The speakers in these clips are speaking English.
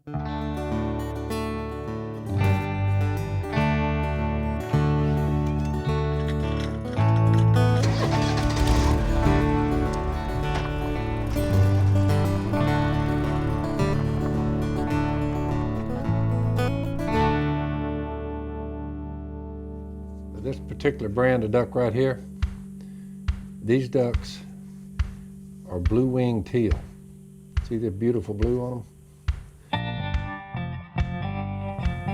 This particular brand of duck right here, these ducks are blue-winged teal. See the beautiful blue on them?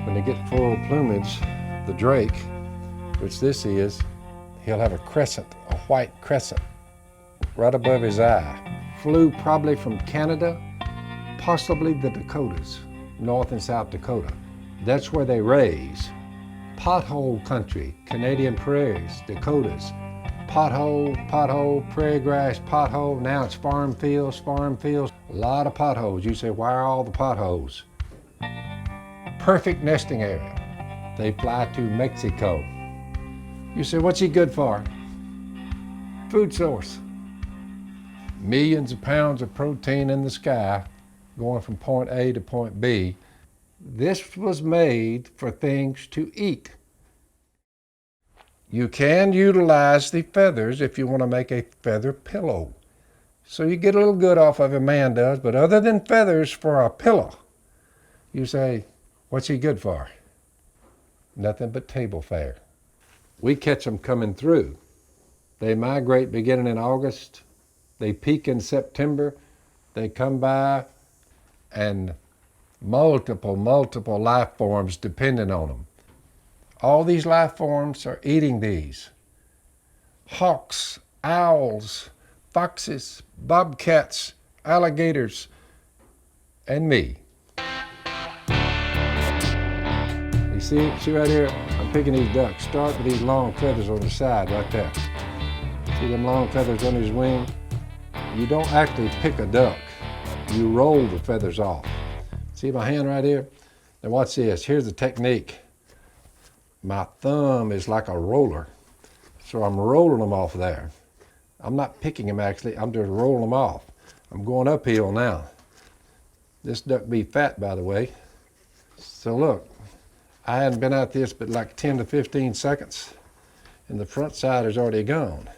When they get full plumage, the drake, which this is, he'll have a crescent, a white crescent, right above his eye. Flew probably from Canada, possibly the Dakotas, North and South Dakota. That's where they raise. Pothole country, Canadian prairies, Dakotas. Pothole, prairie grass, pothole. Now it's farm fields. A lot of potholes. You say, why are all the potholes? Perfect nesting area. They fly to Mexico. You say, what's he good for? Food source. Millions of pounds of protein in the sky going from point A to point B. This was made for things to eat. You can utilize the feathers if you want to make a feather pillow. So you get a little good off of it, man does, but other than feathers for a pillow, you say, what's he good for? Nothing but table fare. We catch them coming through. They migrate beginning in August. They peak in September. They come by and multiple life forms depending on them. All these life forms are eating these. Hawks, owls, foxes, bobcats, alligators, and me. You see right here, I'm picking these ducks. Start with these long feathers on the side right there. See them long feathers on his wing? You don't actually pick a duck. You roll the feathers off. See my hand right here? Now watch this. Here's the technique. My thumb is like a roller. So I'm rolling them off there. I'm not picking them actually, I'm just rolling them off. I'm going uphill now. This duck be fat, by the way. So look, I hadn't been at this but like 10 to 15 seconds and the front side is already gone.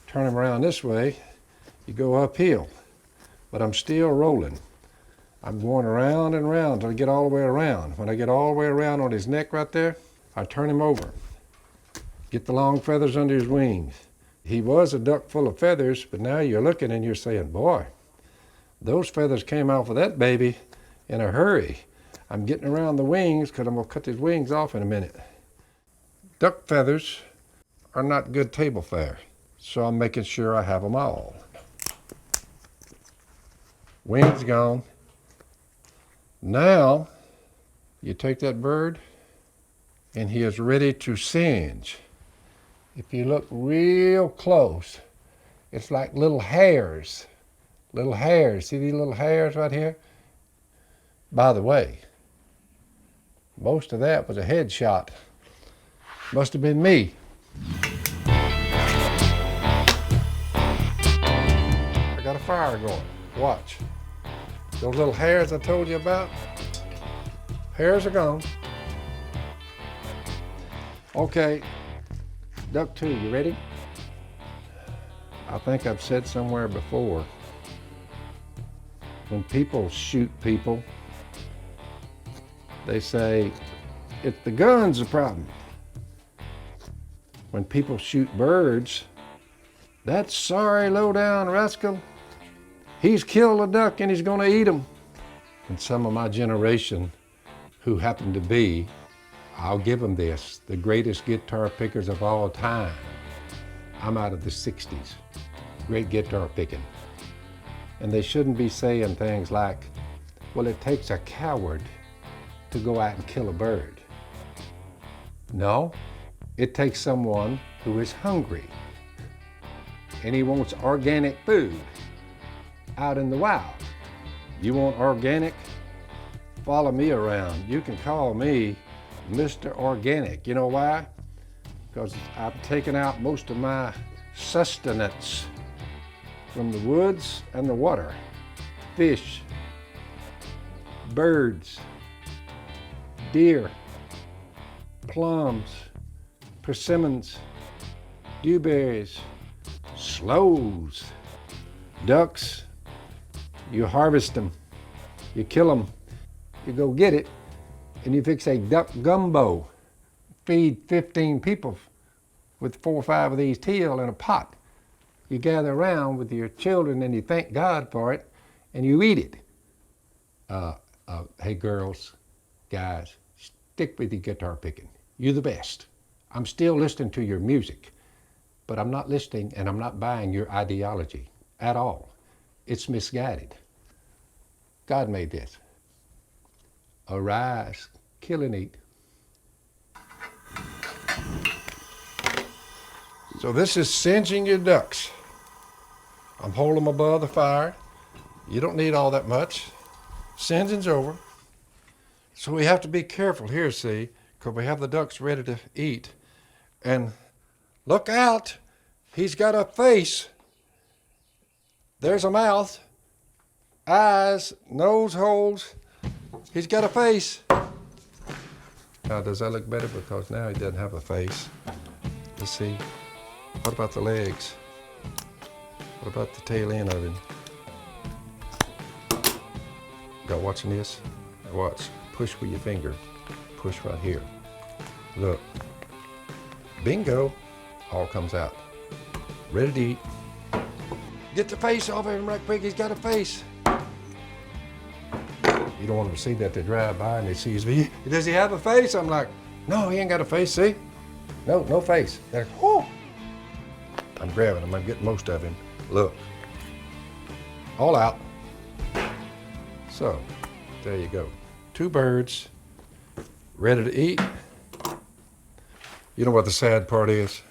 Turn them around this way, you go uphill, but I'm still rolling. I'm going around and around until I get all the way around. When I get all the way around on his neck right there, I turn him over. Get the long feathers under his wings. He was a duck full of feathers, but now you're looking and you're saying, boy, those feathers came off of that baby in a hurry. I'm getting around the wings because I'm gonna cut his wings off in a minute. Duck feathers are not good table fare, so I'm making sure I have them all. Wings gone. Now, you take that bird and he is ready to singe. If you look real close, it's like little hairs. Little hairs. See these little hairs right here? By the way, most of that was a headshot. Must have been me. I got a fire going. Watch. Those little hairs I told you about, hairs are gone. Okay, duck 2, you ready? I think I've said somewhere before, when people shoot people, they say, it's the gun's the problem. When people shoot birds, that sorry low-down rascal, he's killed a duck and he's gonna eat him. And some of my generation who happen to be, I'll give them this, the greatest guitar pickers of all time. I'm out of the 60s, great guitar picking. And they shouldn't be saying things like, well, it takes a coward to go out and kill a bird. No, it takes someone who is hungry and he wants organic food out in the wild. You want organic? Follow me around. You can call me Mr. Organic. You know why? Because I've taken out most of my sustenance from the woods and the water. Fish, birds, deer, plums, persimmons, dewberries, sloes, ducks. You harvest them, you kill them, you go get it, and you fix a duck gumbo. Feed 15 people with 4 or 5 of these teal in a pot. You gather around with your children and you thank God for it, and you eat it. Hey girls, guys, stick with your guitar picking. You're the best. I'm still listening to your music, but I'm not listening and I'm not buying your ideology at all. It's misguided. God made this. Arise, kill and eat. So this is singeing your ducks. I'm holding them above the fire. You don't need all that much. Singeing's over. So we have to be careful here, see, because we have the ducks ready to eat. And look out, he's got a face. There's a mouth, eyes, nose holes. He's got a face. Now, does that look better? Because now he doesn't have a face. Let's see. What about the legs? What about the tail end of him? Y'all watching this? Now watch. Push with your finger. Push right here. Look. Bingo. All comes out. Ready to eat. Get the face off of him right quick. He's got a face. You don't want them to see that. They drive by and they see his face. Does he have a face? I'm like, no, he ain't got a face, see? No face. They're, whoo. I'm grabbing him. I'm getting most of him. Look. All out. So, there you go. 2 birds, ready to eat. You know what the sad part is?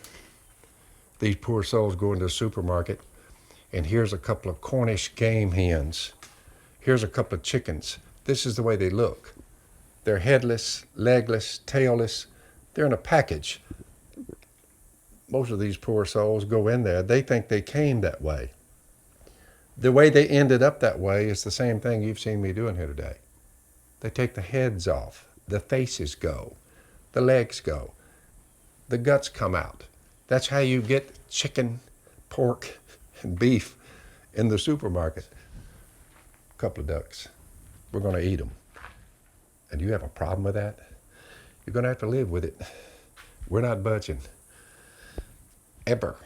These poor souls go into the supermarket, and here's a couple of Cornish game hens. Here's a couple of chickens. This is the way they look. They're headless, legless, tailless. They're in a package. Most of these poor souls go in there. They think they came that way. The way they ended up that way is the same thing you've seen me doing here today. They take the heads off. The faces go. The legs go. The guts come out. That's how you get chicken, pork, and beef in the supermarket. A couple of ducks. We're going to eat them. And you have a problem with that? You're going to have to live with it. We're not budging. Ever.